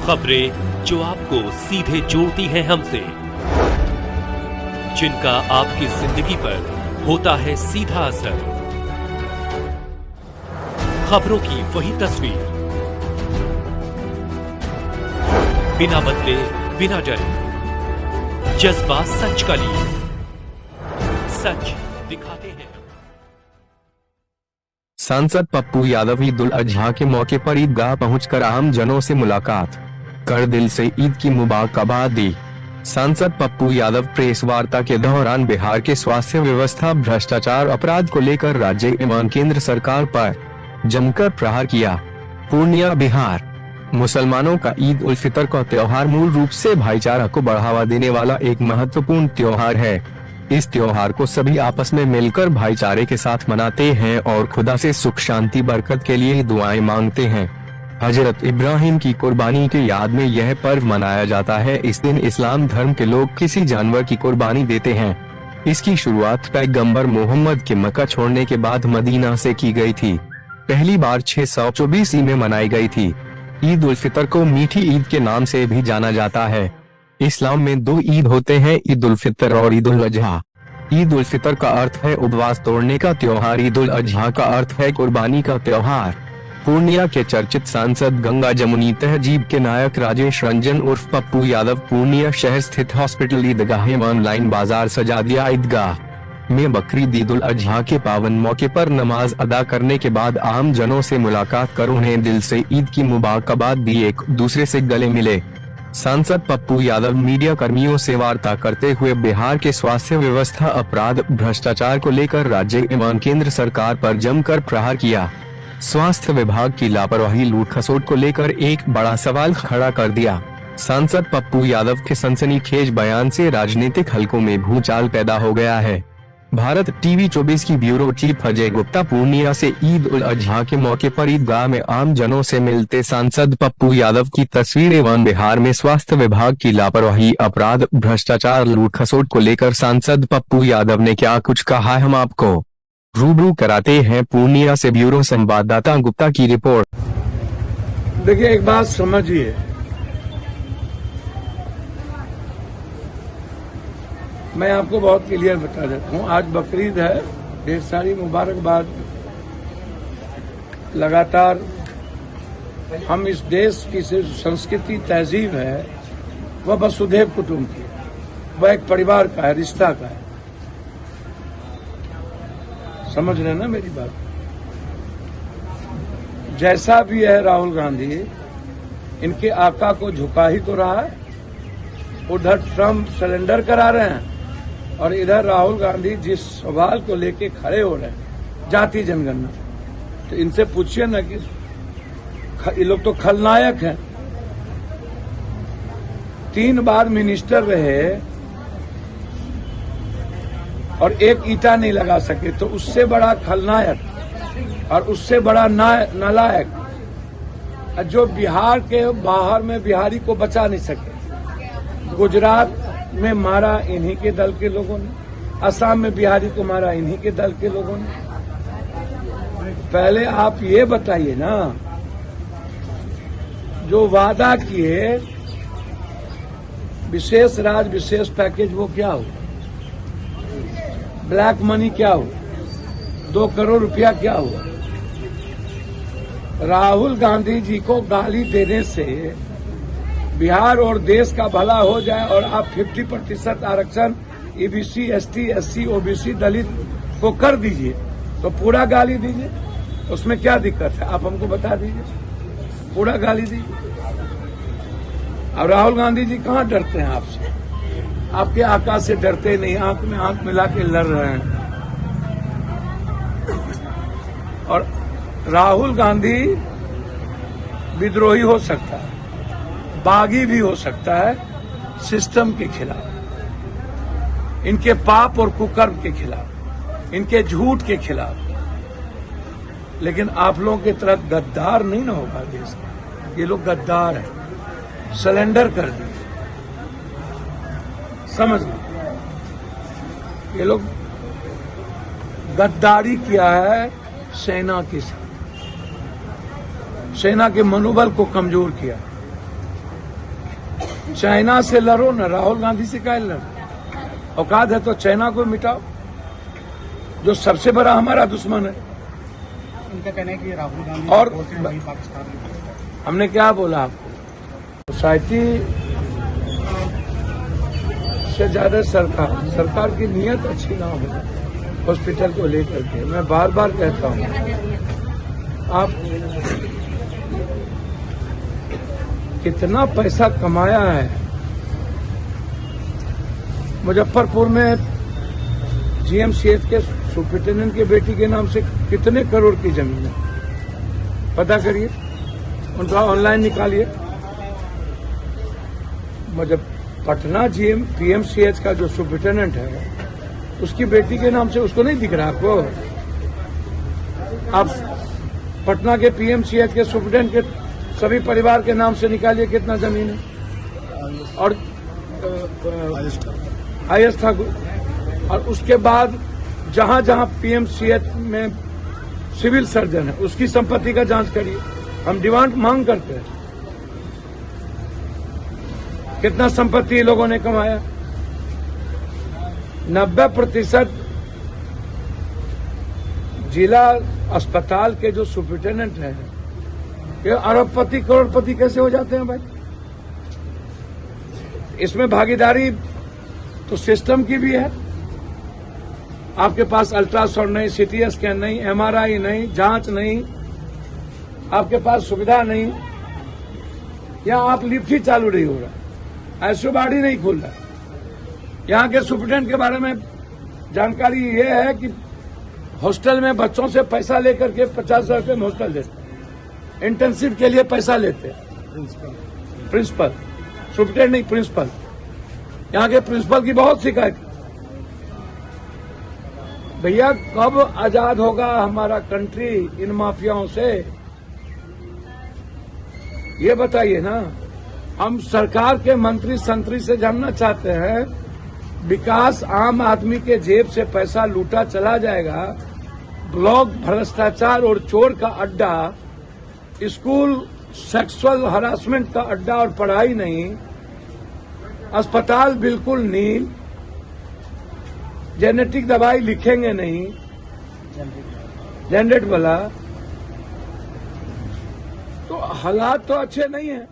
खबरें जो आपको सीधे जोड़ती हैं हमसे, जिनका आपकी जिंदगी पर होता है सीधा असर। खबरों की वही तस्वीर, बिना बदले बिना डरे, जज्बा सच का लिए, सच दिखाते हैं। सांसद पप्पू यादव ईद उल अजहा के मौके पर ईदगाह पहुंचकर आम जनों से मुलाकात कर दिल से ईद की मुबारकबाद दी। सांसद पप्पू यादव प्रेस वार्ता के दौरान बिहार के स्वास्थ्य व्यवस्था, भ्रष्टाचार, अपराध को लेकर राज्य एवं केंद्र सरकार पर जमकर प्रहार किया। पूर्णिया, बिहार। मुसलमानों का ईद उल फितर का त्योहार मूल रूप से भाईचारा को बढ़ावा देने वाला एक महत्वपूर्ण त्योहार है। इस त्योहार को सभी आपस में मिलकर भाईचारे के साथ मनाते हैं और खुदा से सुख शांति बरकत के लिए दुआएं मांगते हैं। हजरत इब्राहिम की कुर्बानी की याद में यह पर्व मनाया जाता है। इस दिन इस्लाम धर्म के लोग किसी जानवर की कुर्बानी देते हैं। इसकी शुरुआत पैगंबर मोहम्मद के मक्का छोड़ने के बाद मदीना से की गई थी। पहली बार 624 ईस्वी में मनाई गई थी। ईद उल फितर को मीठी ईद के नाम से भी जाना जाता है। इस्लाम में 2 ईद होते हैं, ईद उल फितर और ईद उल अजहा। ईद उल फितर का अर्थ है उपवास तोड़ने का त्योहार, ईद उल अजहा का अर्थ है कुर्बानी का त्योहार। पूर्णिया के चर्चित सांसद गंगा जमुनी तहजीब के नायक राजेश रंजन उर्फ पप्पू यादव पूर्णिया शहर स्थित हॉस्पिटल ईदगाह ऑनलाइन बाजार सजादिया ईदगाह में बकरीद ईद उल अजहा के पावन मौके पर नमाज अदा करने के बाद आम जनों से मुलाकात कर उन्हें दिल से ईद की मुबारकबाद दी, एक दूसरे से गले मिले। सांसद पप्पू यादव मीडिया कर्मियों से वार्ता करते हुए बिहार के स्वास्थ्य व्यवस्था, अपराध, भ्रष्टाचार को लेकर राज्य एवं केंद्र सरकार पर जमकर प्रहार किया। स्वास्थ्य विभाग की लापरवाही, लूट खसोट को लेकर एक बड़ा सवाल खड़ा कर दिया। सांसद पप्पू यादव के सनसनीखेज बयान से राजनीतिक हलकों में भूचाल पैदा हो गया है। भारत टीवी 24 की ब्यूरो चीफ अजय गुप्ता पूर्णिया से ईद उल अजहा के मौके पर ईदगाह में आम जनों से मिलते सांसद पप्पू यादव की तस्वीर एवं बिहार में स्वास्थ्य विभाग की लापरवाही, अपराध, भ्रष्टाचार, लूट खसोट को लेकर सांसद पप्पू यादव ने क्या कुछ कहा है, हम आपको रूबरू कराते हैं। पूर्णिया से ब्यूरो संवाददाता गुप्ता की रिपोर्ट। देखिए, एक बात समझिए, मैं आपको बहुत क्लियर बता देता हूँ। आज बकरीद है, ढेर सारी मुबारकबाद। लगातार हम इस देश की सिर्फ संस्कृति, तहजीब है, वह वसुधैव कुटुंब की, वह एक परिवार का है, रिश्ता का है। समझ रहे हैं ना मेरी बात? जैसा भी है राहुल गांधी, इनके आका को झुका ही तो रहा है। उधर ट्रम्प सरेंडर करा रहे हैं और इधर राहुल गांधी जिस सवाल को लेके खड़े हो रहे हैं, जाति जनगणना, तो इनसे पूछिए ना कि ये लोग तो खलनायक हैं। 3 बार मिनिस्टर रहे और एक ईंटा नहीं लगा सके, तो उससे बड़ा खलनायक और उससे बड़ा नालायक जो बिहार के बाहर में बिहारी को बचा नहीं सके। गुजरात में मारा इन्हीं के दल के लोगों ने, असम में बिहारी को मारा इन्हीं के दल के लोगों ने। पहले आप ये बताइए ना, जो वादा किए विशेष राज्य विशेष पैकेज, वो क्या हुआ? ब्लैक मनी क्या हुआ? 2 करोड़ रुपया क्या हुआ? राहुल गांधी जी को गाली देने से बिहार और देश का भला हो जाए और आप 50% आरक्षण ईबीसी, एसटी, एससी, ओबीसी, दलित को कर दीजिए, तो पूरा गाली दीजिए। उसमें क्या दिक्कत है? आप हमको बता दीजिए, पूरा गाली दीजिए। अब राहुल गांधी जी कहाँ डरते हैं आपसे? आपके आका से डरते नहीं, आंख में आंख मिला के लड़ रहे हैं। और राहुल गांधी विद्रोही हो सकता है, बागी भी हो सकता है, सिस्टम के खिलाफ, इनके पाप और कुकर्म के खिलाफ, इनके झूठ के खिलाफ, लेकिन आप लोगों की तरह गद्दार नहीं ना होगा देश का। ये लोग गद्दार हैं, सरेंडर कर दिए, समझ गए? ये लोग गद्दारी किया है सेना के साथ, सेना के मनोबल को कमजोर किया। चाइना से लड़ो ना, राहुल गांधी से काहे लड़ो? औकात है तो चाइना को मिटाओ, जो सबसे बड़ा हमारा दुश्मन है। उनका कहना है कि राहुल गांधी और बोलते हैं वही पाकिस्तान में। हमने क्या बोला आपको? सोसाइटी से ज्यादा सरकार की नीयत अच्छी ना हो हॉस्पिटल को लेकर के। मैं बार बार कहता हूँ, आप कितना पैसा कमाया है। मुजफ्फरपुर में जीएमसीएच के सुपरिटेंडेंट के बेटी के नाम से कितने करोड़ की जमीन है, पता करिए, उनका ऑनलाइन निकालिए। मुझे पटना पीएमसीएच का जो सुपरिटेंडेंट है उसकी बेटी के नाम से, उसको नहीं दिख रहा आपको? आप पटना के पीएमसीएच के सुपरिटेंडेंट के सभी परिवार के नाम से निकालिए कितना जमीन है। और हाईएस्ट था। और उसके बाद जहां जहां पीएमसीएच में सिविल सर्जन है उसकी संपत्ति का जांच करिए। हम डिमांड मांग करते हैं, कितना संपत्ति लोगों ने कमाया। 90% जिला अस्पताल के जो सुपरिटेंडेंट हैं ये अरबपति करोड़पति कैसे हो जाते हैं भाई? इसमें भागीदारी तो सिस्टम की भी है। आपके पास अल्ट्रासाउंड नहीं, सीटी स्कैन नहीं, एमआरआई नहीं, जांच नहीं, आपके पास सुविधा नहीं, या आप लिफ्ट ही चालू नहीं हो रहा, आईसीयू वार्ड ही नहीं खुल रहा। यहाँ के सुपरिटेंडेंट के बारे में जानकारी ये है कि हॉस्टल में बच्चों से पैसा लेकर के 50,000 रुपये में हॉस्टल देते, इंटर्नशिप के लिए पैसा लेते। प्रिंसिपल, सुपरिटेंडेंट नहीं, प्रिंसिपल। यहाँ के प्रिंसिपल की बहुत शिकायत। भैया कब आजाद होगा हमारा कंट्री इन माफियाओं से, ये बताइए ना। हम सरकार के मंत्री संतरी से जानना चाहते हैं, विकास आम आदमी के जेब से पैसा लूटा चला जाएगा, ब्लॉक भ्रष्टाचार और चोर का अड्डा, स्कूल सेक्सुअल हरासमेंट का अड्डा और पढ़ाई नहीं, अस्पताल बिल्कुल नील, जेनेटिक दवाई लिखेंगे नहीं, जनरेट वाला, तो हालात तो अच्छे नहीं है।